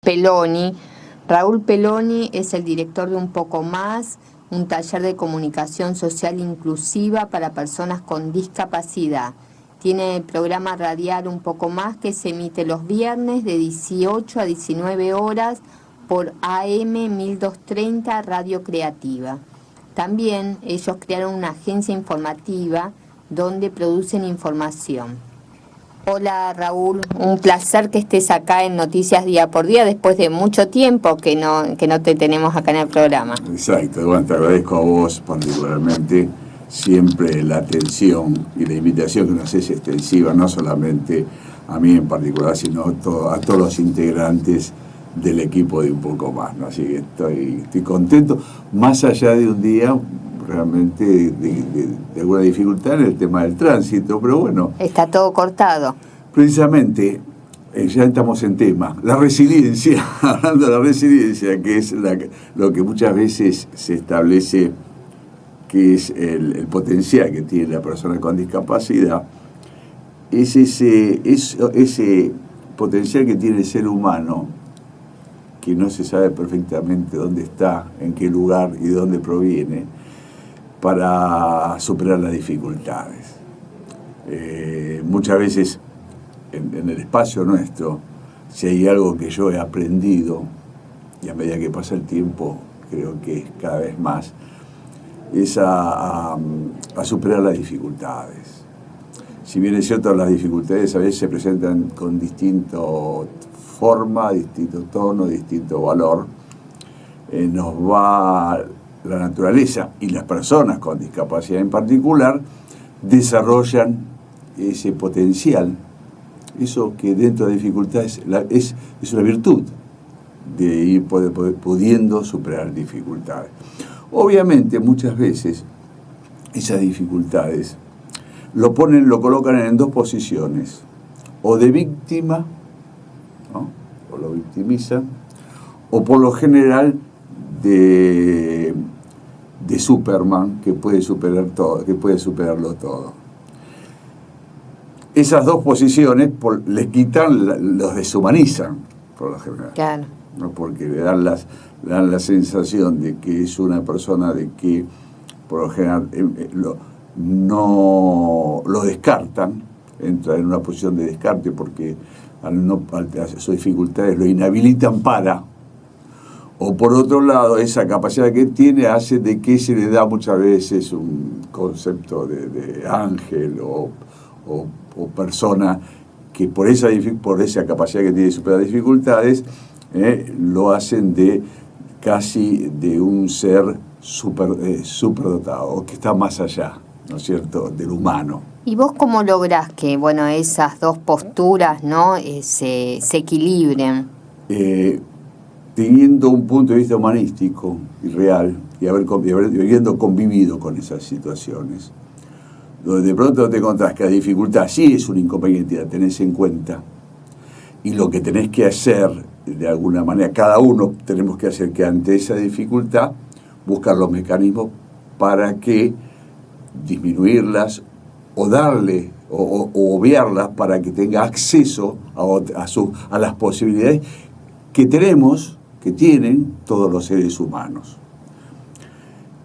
Peloni. Raúl Peloni es el director de Un Poco Más, un taller de comunicación social inclusiva para personas con discapacidad. Tiene el programa radial Un Poco Más que se emite los viernes de 18 a 19 horas por AM 1230 Radio Creativa. También ellos crearon una agencia informativa donde producen información. Hola Raúl, un placer que estés acá en Noticias Día por Día después de mucho tiempo que no te tenemos acá en el programa. Exacto, bueno, te agradezco a vos particularmente siempre la atención y la invitación que nos es extensiva, no solamente a mí en particular, sino a todos los integrantes del equipo de Un Poco Más, ¿no? Así que estoy contento, más allá de un día realmente de alguna dificultad en el tema del tránsito, pero bueno. Está todo cortado. Precisamente, ya estamos en tema, la resiliencia, hablando de la resiliencia, que es lo que muchas veces se establece que es el potencial que tiene la persona con discapacidad, es ese potencial que tiene el ser humano, que no se sabe perfectamente dónde está, en qué lugar y de dónde proviene, para superar las dificultades. Muchas veces en el espacio nuestro, si hay algo que yo he aprendido, y a medida que pasa el tiempo creo que es cada vez más, es a superar las dificultades. Si bien es cierto, las dificultades a veces se presentan con distinta forma, distinto tono, distinto valor, la naturaleza y las personas con discapacidad en particular desarrollan ese potencial, eso que dentro de dificultades es una virtud de ir pudiendo superar dificultades. Obviamente muchas veces esas dificultades lo colocan en dos posiciones, o de víctima, ¿no? O lo victimizan, o por lo general de Superman, que puede superar todo, que puede superarlo todo. Esas dos posiciones les quitan, los deshumanizan, por lo general. Claro. ¿No? Porque le dan la sensación de que es una persona de que, por lo general, lo descartan, entra en una posición de descarte porque al sus dificultades lo inhabilitan o por otro lado, esa capacidad que tiene hace de que se le da muchas veces un concepto de ángel o persona que por esa capacidad que tiene de superar dificultades, lo hacen casi de un ser superdotado, o que está más allá, ¿no es cierto?, del humano. ¿Y vos cómo lográs que, esas dos posturas, ¿no?, se equilibren? Teniendo un punto de vista humanístico y real, y habiendo convivido con esas situaciones, donde de pronto te encontrás que la dificultad sí es un inconveniente, la tenés en cuenta, y lo que tenés que hacer, de alguna manera, cada uno tenemos que hacer que ante esa dificultad, buscar los mecanismos para que disminuirlas o darle o obviarlas para que tenga acceso a las posibilidades que tienen todos los seres humanos.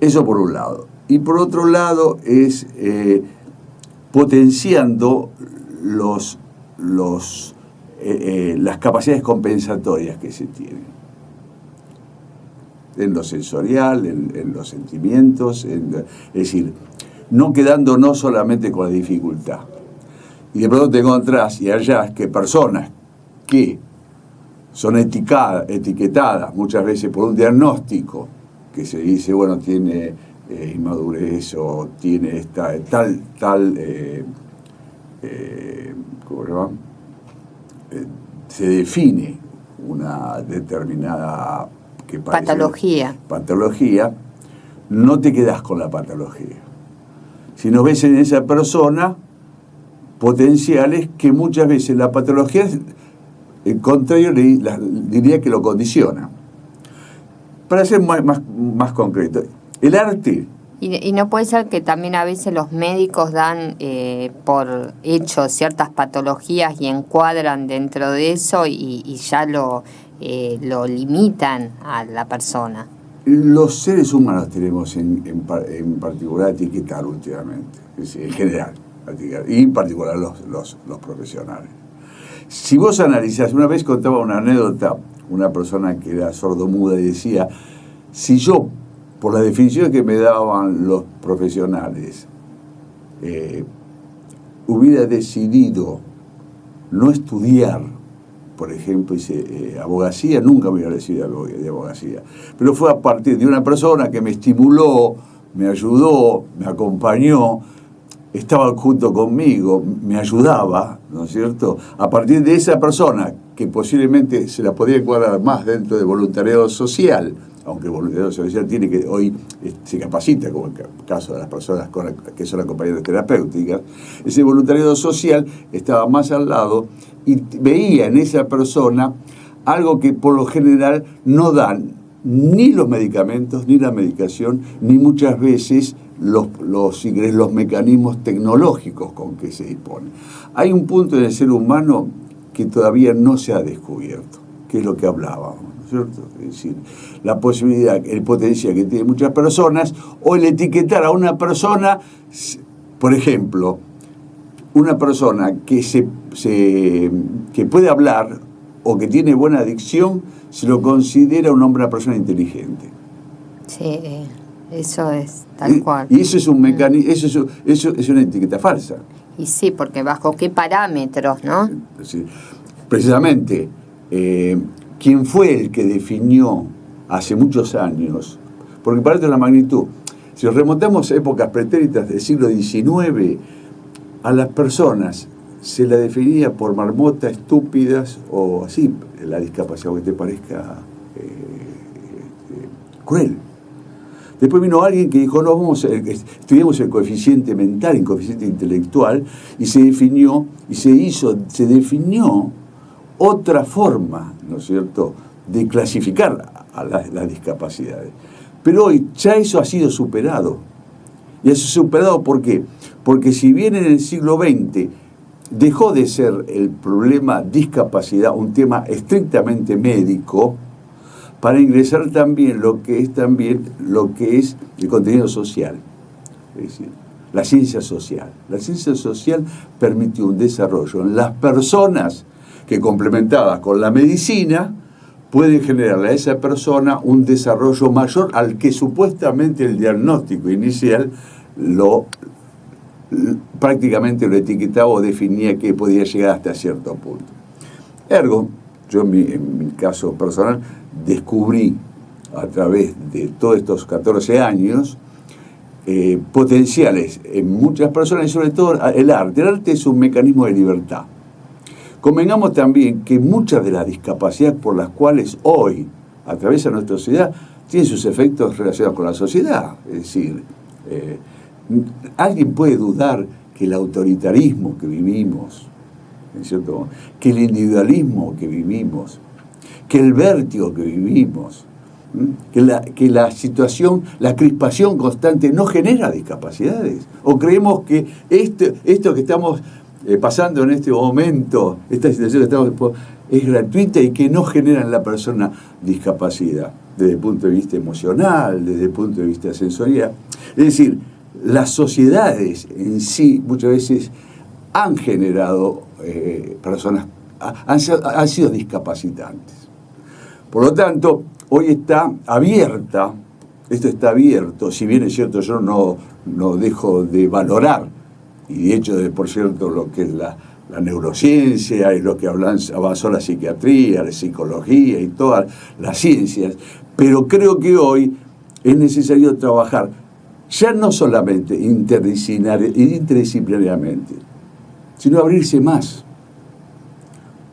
Eso por un lado. Y por otro lado es potenciando las capacidades compensatorias que se tienen. En lo sensorial, en los sentimientos, es decir, no quedándonos solamente con la dificultad. Y de pronto te encontrás y hallás que personas que son etiquetadas muchas veces por un diagnóstico que se dice, tiene inmadurez o tiene tal ¿cómo se llama? Se define una determinada patología, no te quedás con la patología, sino ves en esa persona potenciales que muchas veces la patología, el contrario, diría que lo condiciona. Para ser más concreto, el arte Y no puede ser que también a veces los médicos dan por hecho ciertas patologías y encuadran dentro de eso y ya lo limitan a la persona. Los seres humanos tenemos en particular etiquetar últimamente, es decir, en general, y en particular los profesionales. Si vos analizás, una vez contaba una anécdota, una persona que era sordomuda y decía, si yo, por la definición que me daban los profesionales, hubiera decidido no estudiar, por ejemplo, abogacía, nunca me hubiera decidido de abogacía. Pero fue a partir de una persona que me estimuló, me ayudó, me acompañó, estaba junto conmigo, me ayudaba, ¿no es cierto? A partir de esa persona, que posiblemente se la podría encuadrar más dentro de voluntariado social, aunque el voluntariado social tiene que hoy se capacita, como en el caso de las personas que son acompañantes terapéuticas, ese voluntariado social estaba más al lado y veía en esa persona algo que por lo general no dan ni los medicamentos, ni la medicación, ni muchas veces los mecanismos tecnológicos con que se dispone. Hay un punto en el ser humano que todavía no se ha descubierto, que es lo que hablábamos, ¿no es cierto? Es decir, la posibilidad, el potencial que tienen muchas personas, o el etiquetar a una persona, por ejemplo, una persona que que puede hablar o que tiene buena dicción, se lo considera una persona inteligente. Sí, eso es tal cual. Y eso es un mecanismo, eso es una etiqueta falsa. Y sí, porque ¿bajo qué parámetros, no? Sí. Precisamente, ¿quién fue el que definió hace muchos años? Porque para esto es la magnitud. Si nos remontamos a épocas pretéritas del siglo XIX, a las personas se la definía por marmotas, estúpidas o así, la discapacidad que te parezca cruel. Después vino alguien que dijo, no, estudiamos el coeficiente mental, el coeficiente intelectual, y se definió otra forma, ¿no es cierto?, de clasificar a las discapacidades. Pero hoy ya eso ha sido superado. Y ha sido superado ¿por qué? Porque si bien en el siglo XX dejó de ser el problema discapacidad un tema estrictamente médico, para ingresar también lo que es el contenido social, es decir, la ciencia social. La ciencia social permitió un desarrollo en las personas que, complementadas con la medicina, pueden generarle a esa persona un desarrollo mayor al que supuestamente el diagnóstico inicial prácticamente lo etiquetaba o definía que podía llegar hasta cierto punto. Ergo, yo en mi caso personal descubrí a través de todos estos 14 años potenciales en muchas personas y sobre todo el arte. El arte es un mecanismo de libertad. Convengamos también que muchas de las discapacidades por las cuales hoy atraviesa nuestra sociedad tienen sus efectos relacionados con la sociedad. Es decir, ¿alguien puede dudar que el autoritarismo que vivimos, ¿no es cierto?, que el individualismo que vivimos, que el vértigo que vivimos, que la situación, la crispación constante no genera discapacidades? ¿O creemos que esto que estamos pasando en este momento, esta situación que estamos, es gratuita y que no genera en la persona discapacidad desde el punto de vista emocional, desde el punto de vista sensorial? Es decir, las sociedades en sí muchas veces han generado personas, han sido discapacitantes. Por lo tanto, hoy está abierta, esto está abierto, si bien es cierto yo no dejo de valorar, y de hecho, por cierto, lo que es la neurociencia y lo que avanzó la psiquiatría, la psicología y todas las ciencias, pero creo que hoy es necesario trabajar ya no solamente interdisciplinariamente, sino abrirse más.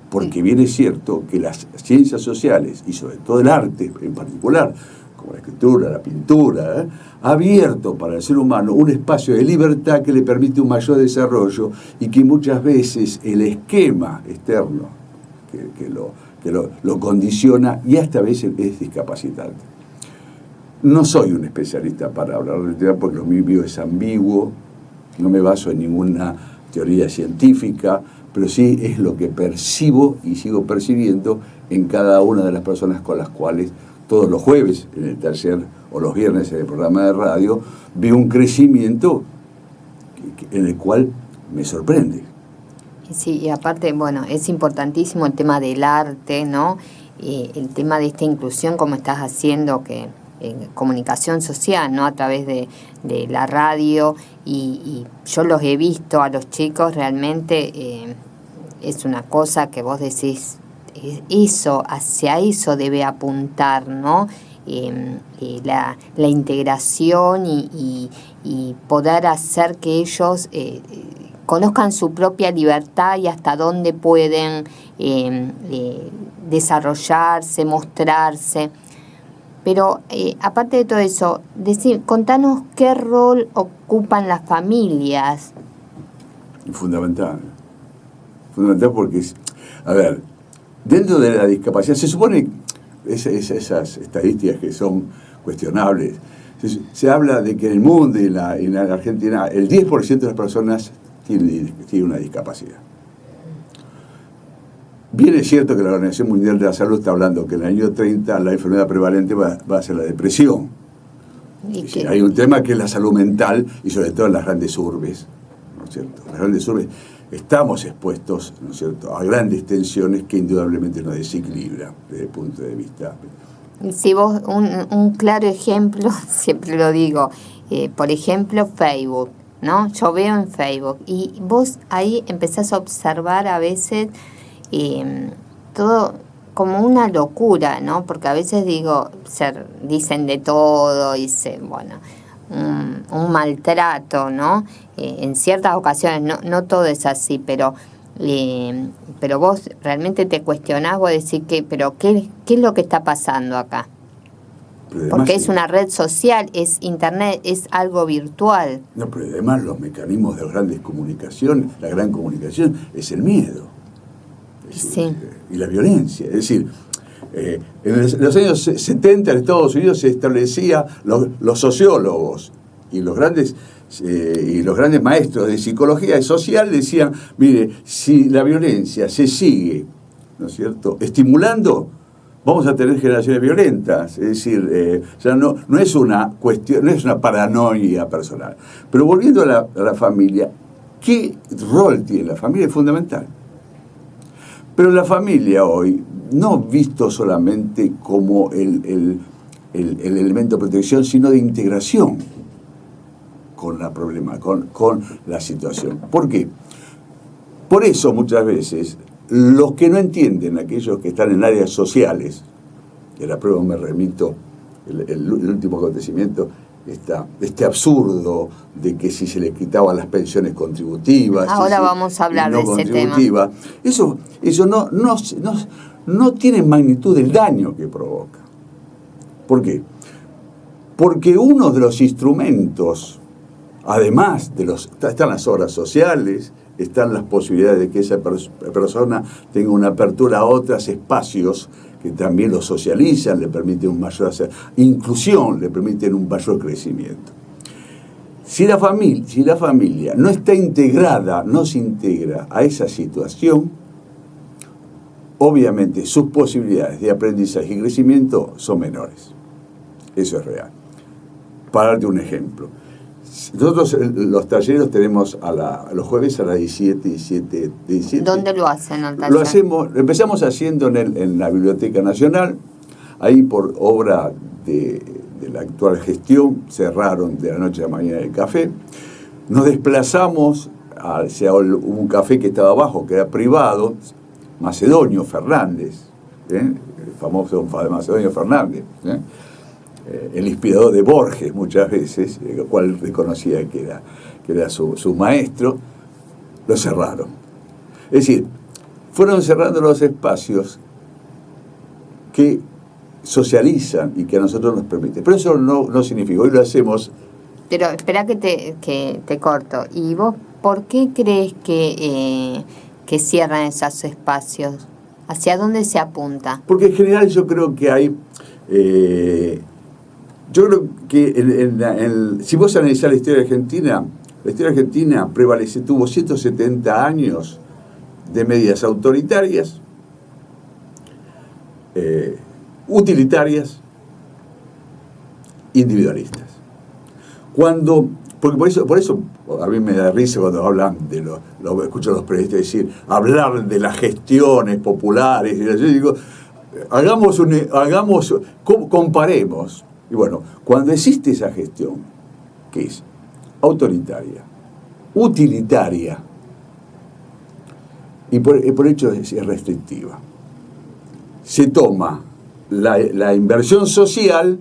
Porque bien es cierto que las ciencias sociales, y sobre todo el arte en particular, como la escritura, la pintura, ha abierto para el ser humano un espacio de libertad que le permite un mayor desarrollo y que muchas veces el esquema externo que lo condiciona y hasta a veces es discapacitante. No soy un especialista para hablar del tema porque lo mío es ambiguo, no me baso en ninguna teoría científica, pero sí es lo que percibo y sigo percibiendo en cada una de las personas con las cuales todos los jueves en el taller o los viernes en el programa de radio veo un crecimiento en el cual me sorprende. Sí, y aparte, bueno, es importantísimo el tema del arte, ¿no? El tema de esta inclusión, como estás haciendo, que comunicación social, ¿no? A través de la radio, y yo los he visto a los chicos, realmente es una cosa que vos decís, eso, hacia eso debe apuntar, ¿no? La integración y poder hacer que ellos conozcan su propia libertad y hasta dónde pueden desarrollarse, mostrarse. Pero aparte de todo eso, contanos qué rol ocupan las familias. Fundamental porque, a ver, dentro de la discapacidad, se supone, esas estadísticas que son cuestionables, se habla de que en el mundo y en la Argentina el 10% de las personas tiene una discapacidad. Bien es cierto que la Organización Mundial de la Salud está hablando que en el año 30 la enfermedad prevalente va a ser la depresión. Hay un tema que es la salud mental y sobre todo en las grandes urbes, ¿no es cierto? Las grandes urbes estamos expuestos, ¿no es cierto?, a grandes tensiones que indudablemente nos desequilibran desde el punto de vista. Si vos, un claro ejemplo, siempre lo digo, por ejemplo, Facebook, ¿no? Yo veo en Facebook y vos ahí empezás a observar a veces todo como una locura, ¿no? Porque a veces dicen de todo y un maltrato, ¿no? En ciertas ocasiones, no todo es así, pero vos realmente te cuestionás, vos decís ¿qué es lo que está pasando acá? Porque es una red social, es internet, es algo virtual. No, pero además los mecanismos de las grandes comunicaciones, la gran comunicación, es el miedo. Sí. Y la violencia. Es decir, en los años 70 en Estados Unidos se establecía, los sociólogos y los grandes maestros de psicología social decían, mire, si la violencia se sigue, ¿no es cierto?, estimulando, vamos a tener generaciones violentas. Es decir, ya no es una cuestión, no es una paranoia personal. Pero volviendo a la familia, ¿qué rol tiene la familia? Es fundamental. Pero la familia hoy, no visto solamente como el elemento de protección, sino de integración con la situación. ¿Por qué? Por eso muchas veces los que no entienden, aquellos que están en áreas sociales, y a la prueba me remito el último acontecimiento, este absurdo de que si se le quitaban las pensiones contributivas, ahora vamos a hablar de ese tema. Eso no tiene magnitud del daño que provoca. ¿Por qué? Porque uno de los instrumentos, además están las obras sociales, están las posibilidades de que esa persona tenga una apertura a otros espacios que también lo socializan, le permiten un mayor inclusión, le permiten un mayor crecimiento. Si la familia no está integrada, no se integra a esa situación, obviamente sus posibilidades de aprendizaje y crecimiento son menores. Eso es real. Para darte un ejemplo, nosotros los talleres tenemos los jueves a las 17. ¿Dónde lo hacen el taller? Empezamos haciendo en la Biblioteca Nacional, ahí por obra de la actual gestión, cerraron de la noche a la mañana el café, nos desplazamos hacia un café que estaba abajo, que era privado, Macedonio Fernández, el famoso Macedonio Fernández, el inspirador de Borges muchas veces, el cual reconocía que era su maestro, lo cerraron. Es decir, fueron cerrando los espacios que socializan y que a nosotros nos permiten. Pero eso no significa, hoy lo hacemos. Pero espera que te corto. ¿Y vos por qué crees que cierran esos espacios? ¿Hacia dónde se apunta? Porque en general yo creo que hay Yo creo que si vos analizás la historia argentina tuvo 170 años de medidas autoritarias, utilitarias, individualistas. Porque por eso a mí me da risa cuando hablan escucho a los periodistas decir, hablar de las gestiones populares. Yo digo, comparemos. Y bueno, cuando existe esa gestión, que es autoritaria, utilitaria, y por hecho es restrictiva, se toma la inversión social,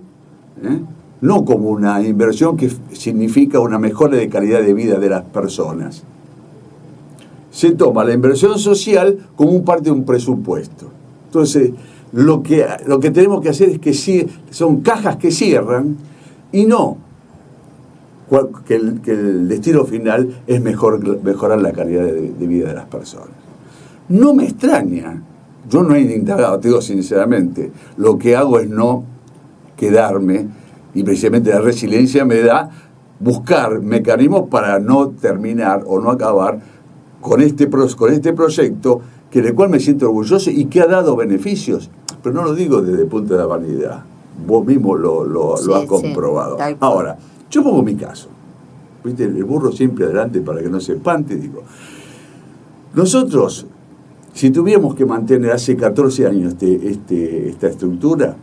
no como una inversión que significa una mejora de calidad de vida de las personas. Se toma la inversión social como parte de un presupuesto. Entonces, lo que tenemos que hacer es que son cajas que cierran y no que el destino final es mejorar la calidad de vida de las personas. No me extraña, yo no he indagado, te digo sinceramente, lo que hago es no quedarme, y precisamente la resiliencia me da buscar mecanismos para no terminar o no acabar con este proyecto del cual me siento orgulloso y que ha dado beneficios, pero no lo digo desde el punto de la vanidad, vos mismo lo has comprobado. Ahora, yo pongo mi caso, ¿viste? El burro siempre adelante para que no se espante, digo, nosotros, si tuviéramos que mantener hace 14 años esta estructura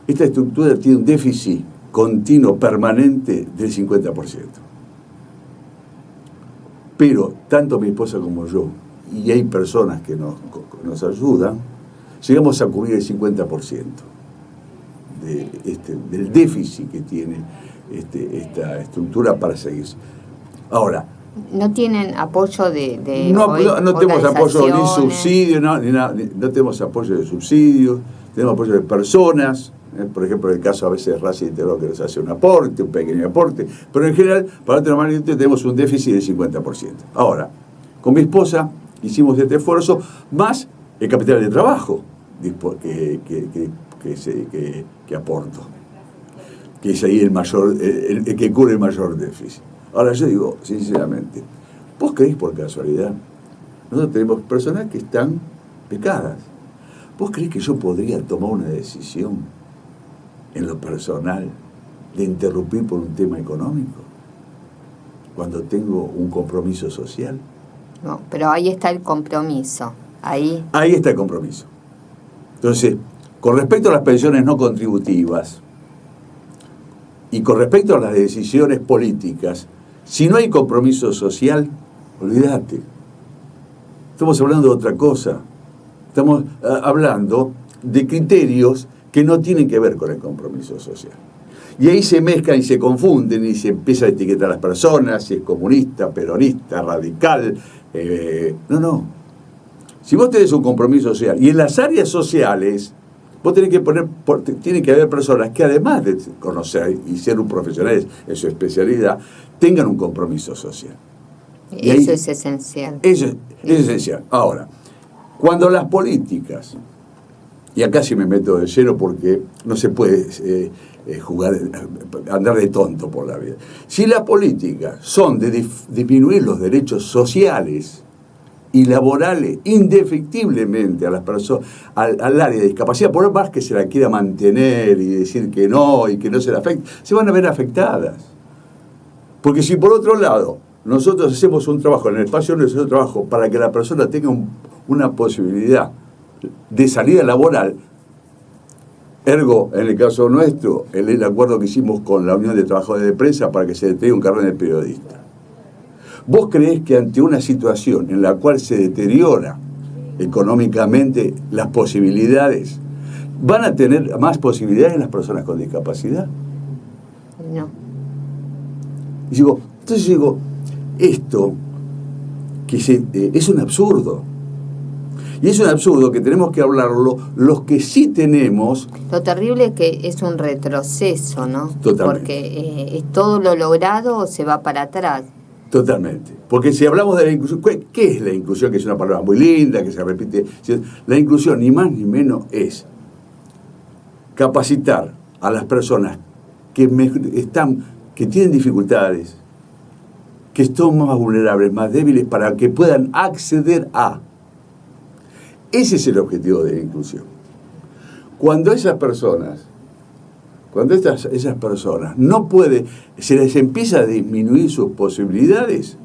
tiene un déficit continuo, permanente, del 50%. Pero tanto mi esposa como yo, y hay personas que nos ayudan, llegamos a cubrir el 50% del déficit que tiene esta estructura para seguir. Ahora, ¿no tienen apoyo de no tenemos apoyo ni subsidio, no tenemos apoyo de subsidios, tenemos apoyo de personas. Por ejemplo, en el caso a veces de Raza Integral que nos hace un pequeño aporte, pero en general, para otra manera, tenemos un déficit del 50%. Ahora, con mi esposa hicimos este esfuerzo, más el capital de trabajo que aporto, que es ahí el que cubre el mayor déficit. Ahora yo digo, sinceramente, ¿vos creéis por casualidad? Nosotros tenemos personas que están becadas. ¿Vos creéis que yo podría tomar una decisión en lo personal de interrumpir por un tema económico cuando tengo un compromiso social? No, pero ahí está el compromiso. Ahí está el compromiso. Entonces, con respecto a las pensiones no contributivas y con respecto a las decisiones políticas, si no hay compromiso social, olvídate. Estamos hablando de otra cosa. Estamos hablando de criterios que no tienen que ver con el compromiso social. Y ahí se mezclan y se confunden y se empieza a etiquetar a las personas, si es comunista, peronista, radical. No. Si vos tenés un compromiso social, y en las áreas sociales, vos tenés que tiene que haber personas que además de conocer y ser un profesional en su especialidad, tengan un compromiso social. Y eso es esencial. Eso es esencial. Ahora, cuando las políticas, y acá sí me meto de lleno porque no se puede andar de tonto por la vida. Si las políticas son de disminuir los derechos sociales y laborales indefectiblemente a las personas, al área de discapacidad, por más que se la quiera mantener y decir que no y que no se la afecte, se van a ver afectadas. Porque si por otro lado nosotros hacemos un trabajo en el espacio de nuestro trabajo para que la persona tenga una posibilidad de salida laboral, ergo, en el caso nuestro, el acuerdo que hicimos con la Unión de Trabajadores de Prensa para que se detenga un carnet de periodista. ¿Vos creés que ante una situación en la cual se deteriora económicamente las posibilidades, van a tener más posibilidades las personas con discapacidad? No. Entonces digo, esto es un absurdo. Y es un absurdo que tenemos que hablarlo los que sí tenemos. Lo terrible es que es un retroceso, ¿no? Totalmente. Porque es todo lo logrado se va para atrás. Totalmente. Porque si hablamos de la inclusión, ¿qué es la inclusión? Que es una palabra muy linda, que se repite. La inclusión, ni más ni menos, es capacitar a las personas que tienen dificultades, que son más vulnerables, más débiles, para que puedan acceder a. Ese es el objetivo de la inclusión. Cuando esas personas no pueden, se les empieza a disminuir sus posibilidades,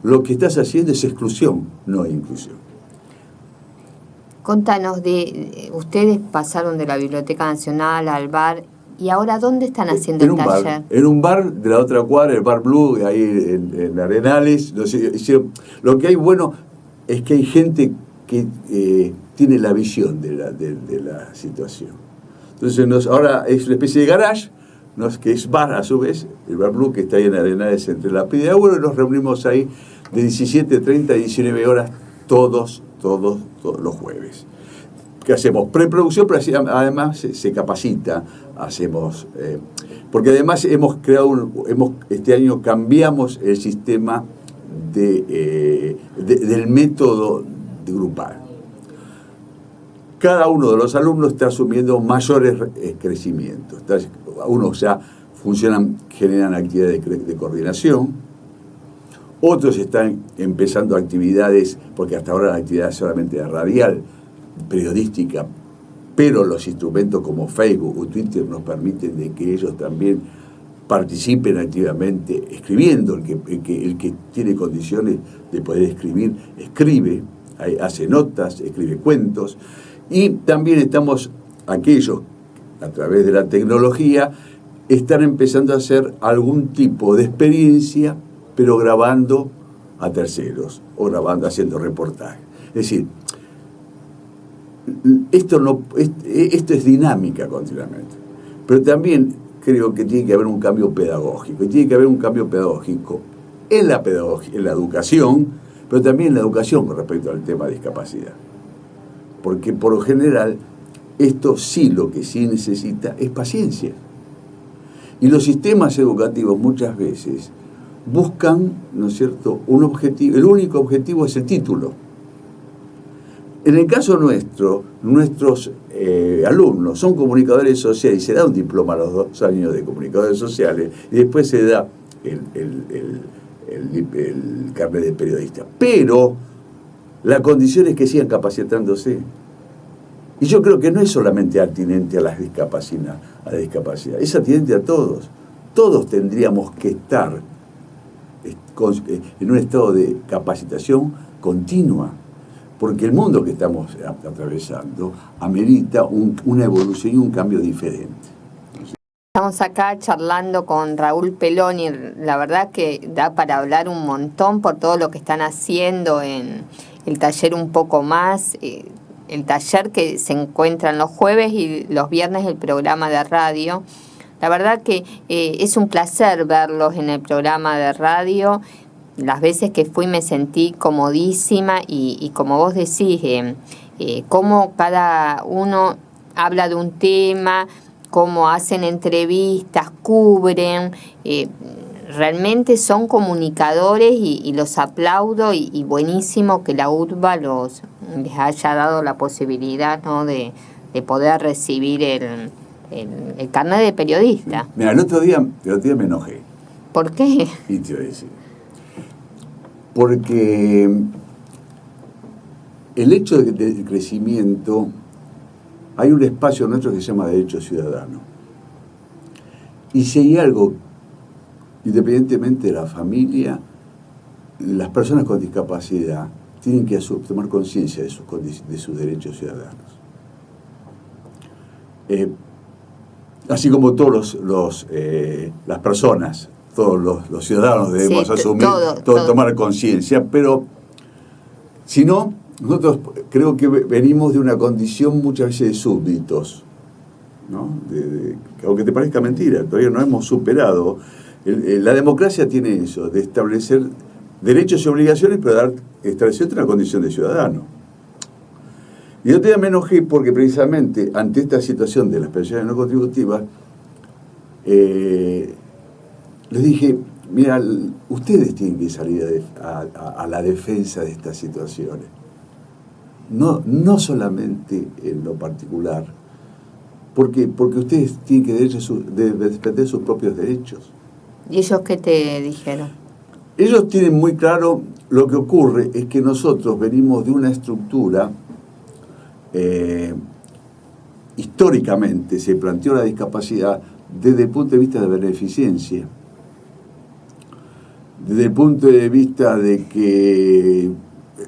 lo que estás haciendo es exclusión, no inclusión. Contanos, ustedes pasaron de la Biblioteca Nacional al bar, y ahora ¿dónde están haciendo el taller? En un bar de la otra cuadra, el Bar Blue, ahí en Arenales. Lo que hay bueno es que hay gente que tiene la visión de la situación. Entonces ahora es una especie de garage, que es bar a su vez, el Bar Blue, que está ahí en Arenales entre la Pida y Agüero, y nos reunimos ahí de 17:30 a 19 horas todos los jueves. Que hacemos preproducción, pero además se capacita, porque además este año cambiamos el sistema del método grupal. Cada uno de los alumnos está asumiendo mayores crecimientos. Unos ya generan actividades de coordinación, otros están empezando actividades, porque hasta ahora la actividad es solamente radial, periodística, pero los instrumentos como Facebook o Twitter nos permiten de que ellos también participen activamente escribiendo. El que tiene condiciones de poder escribir, escribe, hace notas, escribe cuentos. Y también estamos, aquellos, a través de la tecnología, están empezando a hacer algún tipo de experiencia, pero grabando a terceros, o haciendo reportaje. Es decir, esto es dinámica continuamente, pero también creo que tiene que haber un cambio pedagógico, y tiene que haber un cambio pedagógico en la educación, pero también en la educación con respecto al tema de discapacidad, porque por lo general lo que sí necesita es paciencia, y los sistemas educativos muchas veces buscan, ¿no es cierto?, un objetivo. El único objetivo es el título. En el caso nuestro, nuestros alumnos son comunicadores sociales, y se da un diploma a los 2 años de comunicadores sociales, y después se da el carnet de periodista. Pero la condición es que sigan capacitándose. Y yo creo que no es solamente atinente a la discapacidad, es atinente a todos. Todos tendríamos que estar en un estado de capacitación continua, porque el mundo que estamos atravesando amerita una evolución y un cambio diferente. Estamos acá charlando con Raúl Peloni, la verdad que da para hablar un montón por todo lo que están haciendo en el taller Un Poco Más, el taller que se encuentra los jueves y los viernes el programa de radio. La verdad que es un placer verlos en el programa de radio. Las veces que fui me sentí comodísima y como vos decís, cómo cada uno habla de un tema, cómo hacen entrevistas, cubren, realmente son comunicadores y los aplaudo y buenísimo que la UTBA les haya dado la posibilidad, ¿no?, de poder recibir el carnet de periodista. Mira, el otro día me enojé. ¿Por qué? Y te voy a decir. Porque el hecho del crecimiento, hay un espacio nuestro que se llama Derecho Ciudadano. Y si hay algo, independientemente de la familia, las personas con discapacidad tienen que tomar conciencia de sus derechos ciudadanos. Así como todos las personas, todos los ciudadanos debemos asumir, tomar conciencia, pero si no, nosotros creo que venimos de una condición muchas veces de súbditos, ¿no? Aunque te parezca mentira, todavía no hemos superado. La democracia tiene eso, de establecer derechos y obligaciones, pero establecer una condición de ciudadano. Y yo todavía me enojé porque precisamente ante esta situación de las pensiones no contributivas, les dije, mira, ustedes tienen que salir a la defensa de estas situaciones. No solamente en lo particular, ¿Por qué? Porque ustedes tienen que defender sus propios derechos. ¿Y ellos qué te dijeron? Ellos tienen muy claro, lo que ocurre es que nosotros venimos de una estructura, históricamente se planteó la discapacidad desde el punto de vista de beneficencia, desde el punto de vista de que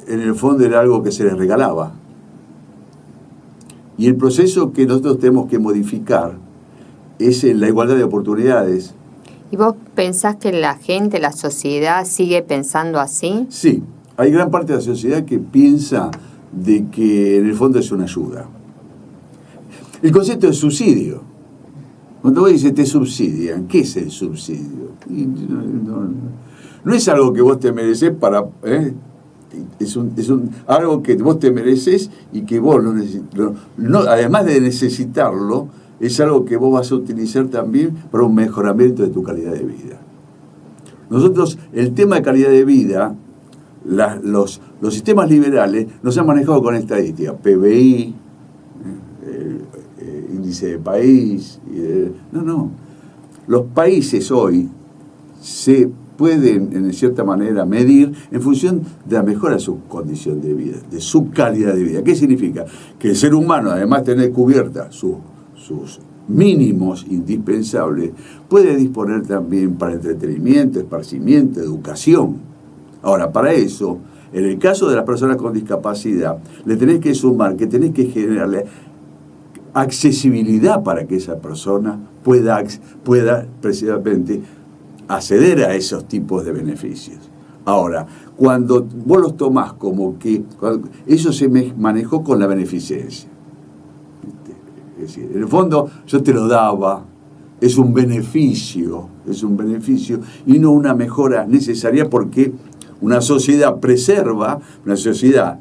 en el fondo era algo que se les regalaba. Y el proceso que nosotros tenemos que modificar es en la igualdad de oportunidades. ¿Y vos pensás que la gente, la sociedad, sigue pensando así? Sí, hay gran parte de la sociedad que piensa de que en el fondo es una ayuda. El concepto de subsidio. Cuando vos dices te subsidian, ¿qué es el subsidio? No es algo que vos te mereces para... Es algo que vos te mereces y que vos lo necesitas. No, además de necesitarlo, es algo que vos vas a utilizar también para un mejoramiento de tu calidad de vida. Nosotros, el tema de calidad de vida, los sistemas liberales nos han manejado con estadística, PBI, índice de país. No. Los países hoy se pueden, en cierta manera, medir en función de la mejora de su condición de vida, de su calidad de vida. ¿Qué significa? Que el ser humano, además de tener cubierta sus mínimos indispensables, puede disponer también para entretenimiento, esparcimiento, educación. Ahora, para eso, en el caso de las personas con discapacidad, le tenés que sumar que tenés que generarle accesibilidad para que esa persona pueda precisamente acceder a esos tipos de beneficios. Ahora, cuando vos los tomás como que eso se manejó con la beneficencia. Es decir, en el fondo yo te lo daba, es un beneficio y no una mejora necesaria, porque una sociedad preserva, una sociedad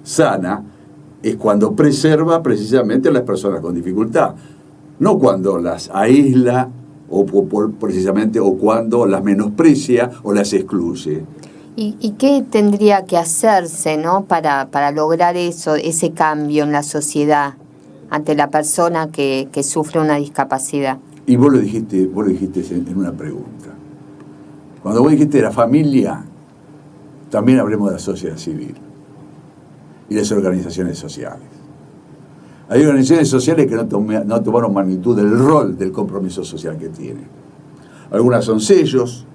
sana, es cuando preserva precisamente a las personas con dificultad, no cuando las aísla o cuando las menosprecia o las excluye. ¿Y qué tendría que hacerse, ¿no?, para lograr eso, ese cambio en la sociedad ante la persona que sufre una discapacidad? Y vos lo dijiste en una pregunta. Cuando vos dijiste la familia, también hablemos de la sociedad civil y las organizaciones sociales. Hay organizaciones sociales que no tomaron magnitud del rol del compromiso social que tienen. Algunas son sellos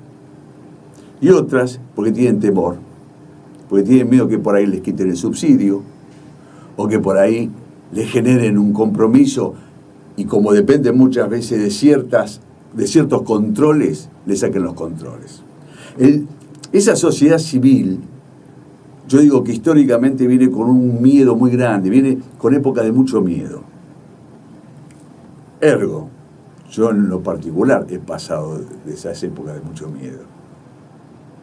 y otras porque tienen temor, porque tienen miedo que por ahí les quiten el subsidio o que por ahí les generen un compromiso y, como depende muchas veces de ciertos controles, le saquen los controles. Esa sociedad civil, yo digo que históricamente viene con un miedo muy grande, viene con época de mucho miedo. Ergo, yo en lo particular he pasado de esas épocas de mucho miedo.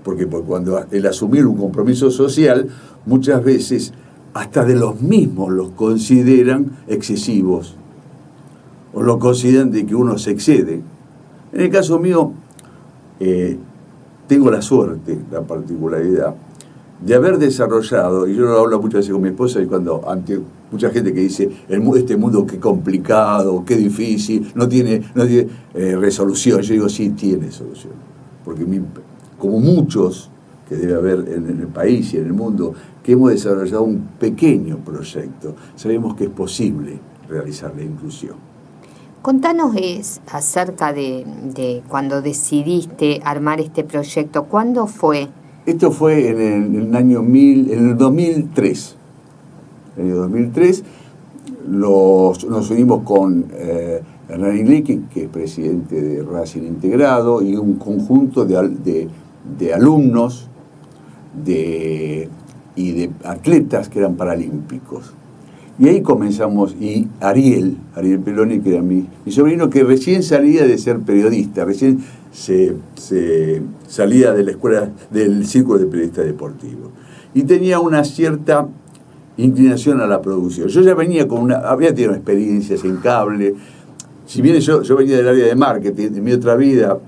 Porque cuando el asumir un compromiso social, muchas veces hasta de los mismos los consideran excesivos o lo consideran de que uno se excede. En el caso mío, tengo la suerte, la particularidad de haber desarrollado, y yo lo hablo muchas veces con mi esposa, y cuando ante mucha gente que dice este mundo qué complicado, qué difícil, no tiene resolución, yo digo sí tiene solución, porque como muchos que debe haber en el país y en el mundo, que hemos desarrollado un pequeño proyecto, sabemos que es posible realizar la inclusión. Contanos acerca de cuando decidiste armar este proyecto. ¿Cuándo fue? Esto fue en el 2003. En el 2003 nos unimos con Hernán Igliqui, que es presidente de Racing Integrado, y un conjunto de alumnos y de atletas que eran paralímpicos. Y ahí comenzamos, y Ariel Peloni, que era mi sobrino, que recién salía de ser periodista, recién se salía de la escuela, del círculo de periodistas deportivos. Y tenía una cierta inclinación a la producción. Yo ya había tenido experiencias en cable. Si bien yo venía del área de marketing, en mi otra vida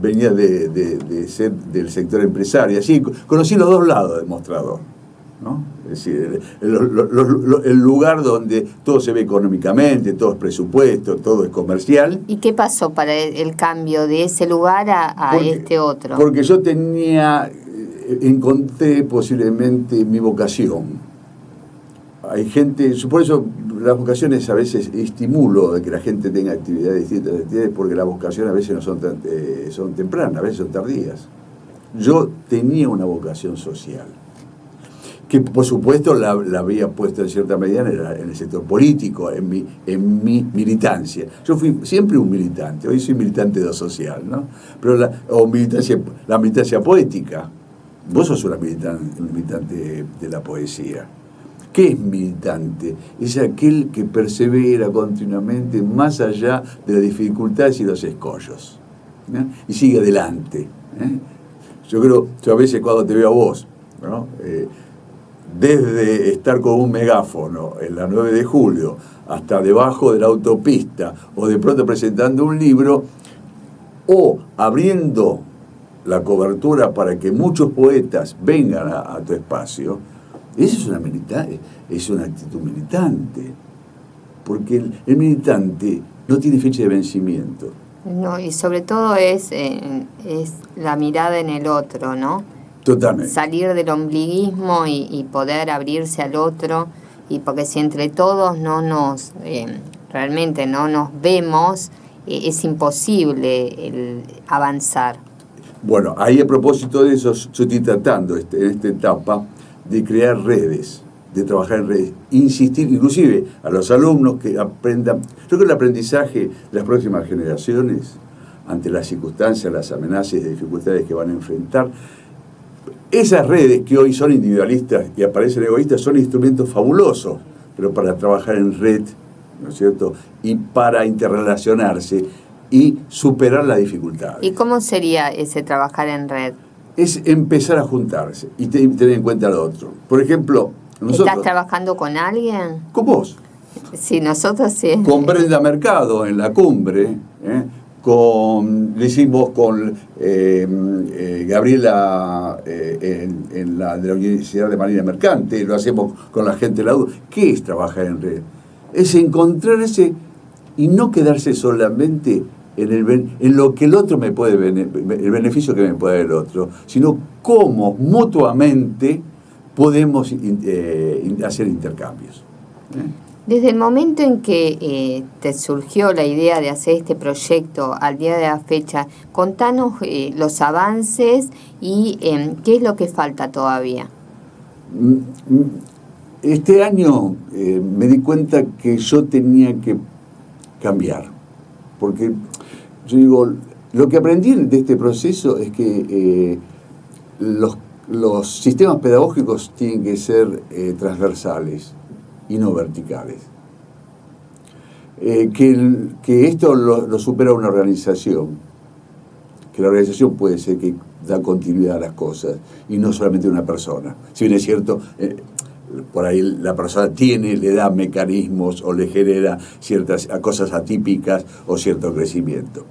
venía de ser del sector empresario. Así conocí los dos lados del mostrador, ¿no? decir, el lugar donde todo se ve económicamente, todo es presupuesto, todo es comercial. ¿Y qué pasó para el cambio de ese lugar a este otro? Porque yo encontré posiblemente mi vocación. Hay gente, por eso las vocaciones a veces estimulo de que la gente tenga distintas actividades, porque las vocaciones a veces no son tempranas, a veces son tardías. Yo tenía una vocación social, que por supuesto la había puesto en cierta medida en el sector político, en mi militancia. Yo fui siempre un militante, hoy soy militante de lo social, ¿no? Pero la militancia poética. Vos sos un militante de la poesía. ¿Qué es militante? Es aquel que persevera continuamente más allá de las dificultades y los escollos, ¿no? Y sigue adelante, ¿eh? Yo a veces cuando te veo a vos, ¿no? Desde estar con un megáfono en la 9 de julio hasta debajo de la autopista, o de pronto presentando un libro, o abriendo la cobertura para que muchos poetas vengan a tu espacio, esa es una actitud militante, porque el militante no tiene fecha de vencimiento. No, y sobre todo es la mirada en el otro, ¿no? Totalmente. Salir del ombliguismo y poder abrirse al otro, y porque si entre todos realmente no nos vemos, es imposible el avanzar. Bueno, ahí a propósito de eso, yo estoy tratando en esta etapa de crear redes, de trabajar en redes, insistir inclusive a los alumnos que aprendan. Yo creo que el aprendizaje de las próximas generaciones, ante las circunstancias, las amenazas y dificultades que van a enfrentar, esas redes que hoy son individualistas y aparecen egoístas son instrumentos fabulosos, pero para trabajar en red, ¿no es cierto?, y para interrelacionarse y superar las dificultades. ¿Y cómo sería ese trabajar en red? Es empezar a juntarse y tener en cuenta lo otro. Por ejemplo, nosotros... ¿Estás trabajando con alguien? Con vos. Sí, nosotros sí. Con Brenda Mercado en la cumbre, lo hicimos con Gabriela de la Universidad de Marina Mercante, lo hacemos con la gente de la UDO. ¿Qué es trabajar en red? Es encontrarse y no quedarse solamente en lo que el otro me puede el beneficio que me puede dar el otro, sino cómo mutuamente podemos hacer intercambios. Desde el momento en que te surgió la idea de hacer este proyecto al día de la fecha, contanos los avances y qué es lo que falta todavía. Este año me di cuenta que yo tenía que cambiar, porque yo digo, lo que aprendí de este proceso es que los sistemas pedagógicos tienen que ser transversales y no verticales. Que esto lo supera una organización, que la organización puede ser que da continuidad a las cosas y no solamente una persona. Si bien es cierto, por ahí la persona le da mecanismos o le genera ciertas cosas atípicas o cierto crecimiento.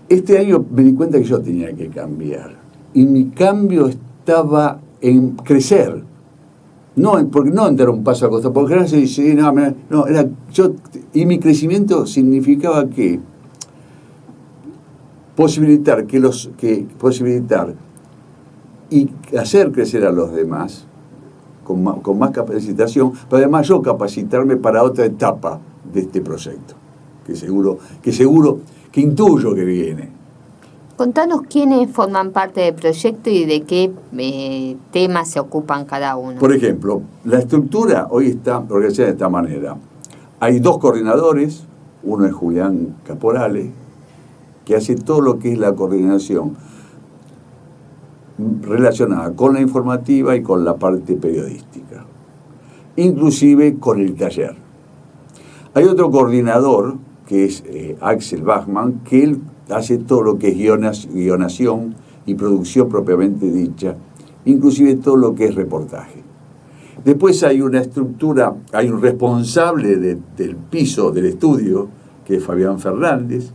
Este año me di cuenta que yo tenía que cambiar, y mi cambio estaba en crecer, porque no en dar un paso a costado, porque ahora se dice, y mi crecimiento significaba que posibilitar y hacer crecer a los demás con más capacitación, pero además yo capacitarme para otra etapa de este proyecto, que intuyo que viene. Contanos quiénes forman parte del proyecto y de qué temas se ocupan cada uno. Por ejemplo, la estructura hoy está organizada de esta manera. Hay 2 coordinadores, uno es Julián Caporale, que hace todo lo que es la coordinación relacionada con la informativa y con la parte periodística, inclusive con el taller. Hay otro coordinador, que es Axel Bachmann, que él hace todo lo que es guionación y producción propiamente dicha, inclusive todo lo que es reportaje. Después hay una estructura, hay un responsable del piso del estudio, que es Fabián Fernández.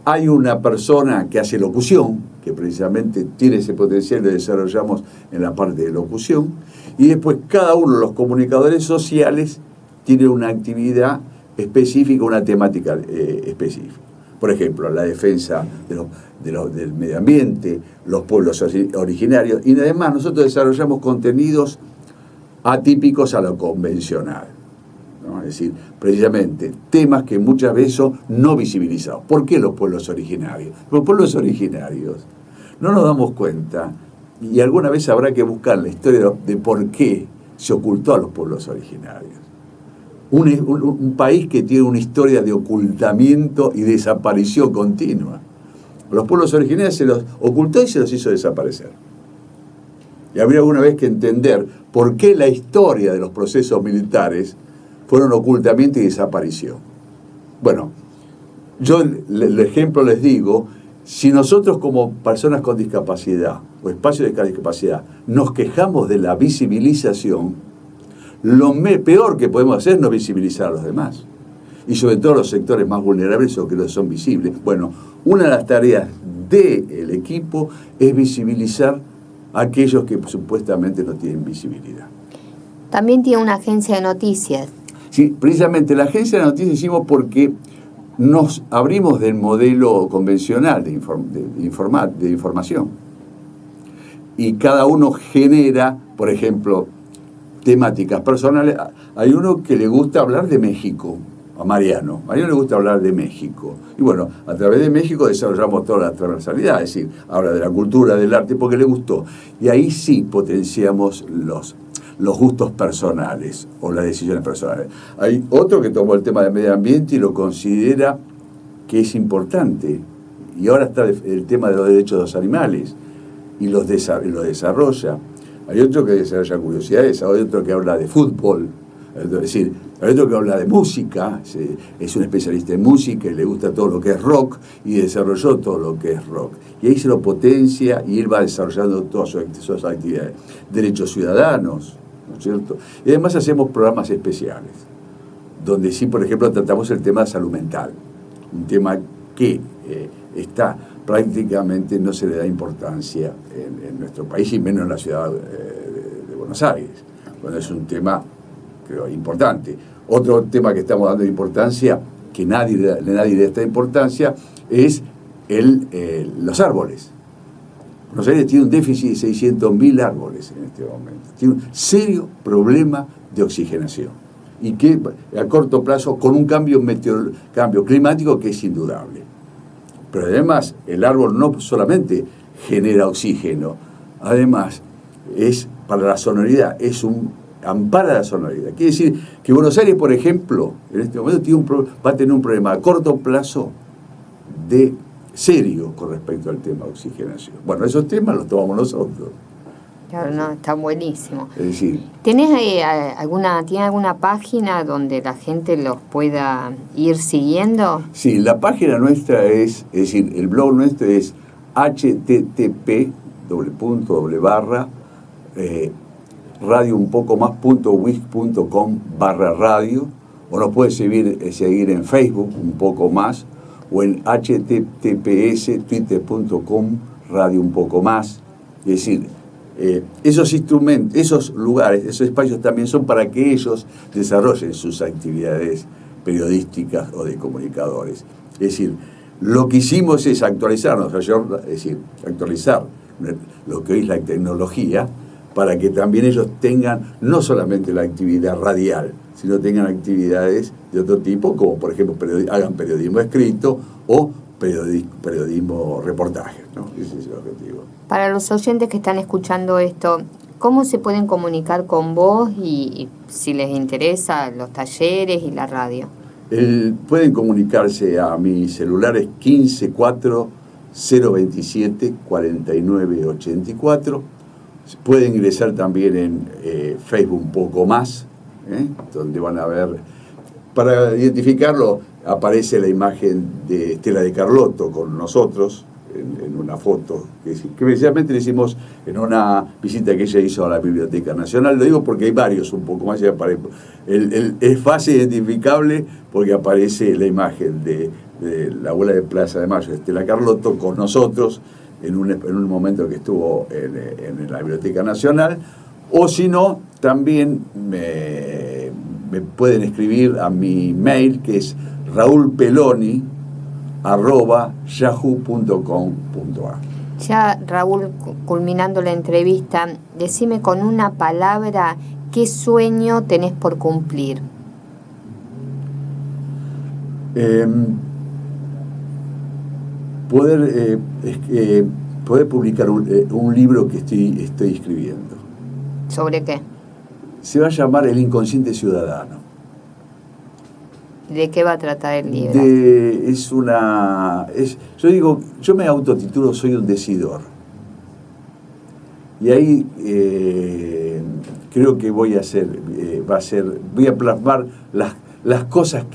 Hay una persona que hace locución, que precisamente tiene ese potencial, lo desarrollamos en la parte de locución, y después cada uno de los comunicadores sociales tiene una actividad específica, una temática específica. Por ejemplo, la defensa del medio ambiente, los pueblos originarios, y además nosotros desarrollamos contenidos atípicos a lo convencional, ¿no? Es decir, precisamente temas que muchas veces son no visibilizados. ¿Por qué los pueblos originarios? Los pueblos originarios no nos damos cuenta, y alguna vez habrá que buscar la historia de por qué se ocultó a los pueblos originarios. Un país que tiene una historia de ocultamiento y desaparición continua. Los pueblos originarios se los ocultó y se los hizo desaparecer. Y habría alguna vez que entender por qué la historia de los procesos militares fueron ocultamiento y desaparición. Bueno, yo el ejemplo les digo, si nosotros como personas con discapacidad o espacios de discapacidad nos quejamos de la visibilización, lo peor que podemos hacer es no visibilizar a los demás. Y sobre todo los sectores más vulnerables o que no son visibles. Bueno, una de las tareas del equipo es visibilizar a aquellos que supuestamente no tienen visibilidad. También tiene una agencia de noticias. Sí, precisamente la agencia de noticias hicimos porque nos abrimos del modelo convencional de información. Y cada uno genera, por ejemplo, temáticas personales. Hay uno que le gusta hablar de México, a Mariano. A Mariano le gusta hablar de México. Y bueno, a través de México desarrollamos toda la transversalidad, es decir, habla de la cultura, del arte, porque le gustó. Y ahí sí potenciamos los gustos personales o las decisiones personales. Hay otro que tomó el tema del medio ambiente y lo considera que es importante. Y ahora está el tema de los derechos de los animales y lo desarrolla. Hay otro que desarrolla curiosidades, hay otro que habla de fútbol, es decir, hay otro que habla de música, es un especialista en música y le gusta todo lo que es rock y desarrolló todo lo que es rock. Y ahí se lo potencia y él va desarrollando todas sus actividades. Derechos ciudadanos, ¿no es cierto? Y además hacemos programas especiales, donde sí, por ejemplo, tratamos el tema de salud mental, un tema que está prácticamente no se le da importancia en nuestro país y menos en la ciudad de Buenos Aires. Bueno, es un tema, creo, importante. Otro tema que estamos dando importancia, que nadie le da importancia, es los árboles. Buenos Aires tiene un déficit de 600.000 árboles en este momento. Tiene un serio problema de oxigenación. Y que a corto plazo, con un cambio climático que es indudable. Pero además, el árbol no solamente genera oxígeno, además es para la sonoridad, ampara la sonoridad. Quiere decir que Buenos Aires, por ejemplo, en este momento va a tener un problema a corto plazo de serio con respecto al tema de oxigenación. Bueno, esos temas los tomamos nosotros. Claro, no, está buenísimo. Es decir, ¿Tiene alguna página donde la gente los pueda ir siguiendo? Sí, la página nuestra es decir, el blog nuestro es http:// radiounpocomás.wix.com/radio, o nos puede seguir en Facebook un poco más, o en https://twitter.com/radiounpocomás. Es decir, esos instrumentos, esos lugares, esos espacios también son para que ellos desarrollen sus actividades periodísticas o de comunicadores. Es decir, lo que hicimos es actualizarnos, actualizar lo que hoy es la tecnología, para que también ellos tengan no solamente la actividad radial, sino tengan actividades de otro tipo, como por ejemplo hagan periodismo escrito o periodismo reportaje, ¿no? Ese es el objetivo. Para los oyentes que están escuchando esto, ¿cómo se pueden comunicar con vos y si les interesa los talleres y la radio? Pueden comunicarse a mi celular, es 1540274984. Pueden ingresar también en Facebook un poco más, donde van a ver, para identificarlo, aparece la imagen de Estela de Carlotto con nosotros en una foto que precisamente le hicimos en una visita que ella hizo a la Biblioteca Nacional. Lo digo porque hay varios un poco más y aparece. Es fácil identificable porque aparece la imagen de la abuela de Plaza de Mayo, Estela Carlotto, con nosotros, en un momento que estuvo en la Biblioteca Nacional, o si no, también me pueden escribir a mi mail, que es raulpeloni@yahoo.com.ar. Ya, Raúl, culminando la entrevista, decime con una palabra qué sueño tenés por cumplir. Poder publicar un libro que estoy escribiendo. ¿Sobre qué? Se va a llamar El inconsciente ciudadano. ¿De qué va a tratar el libro? Yo digo, yo me autotitulo soy un decidor. Y ahí creo que voy a plasmar las cosas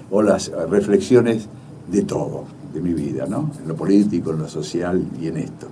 o las reflexiones de todo, de mi vida, ¿no? En lo político, en lo social y en esto.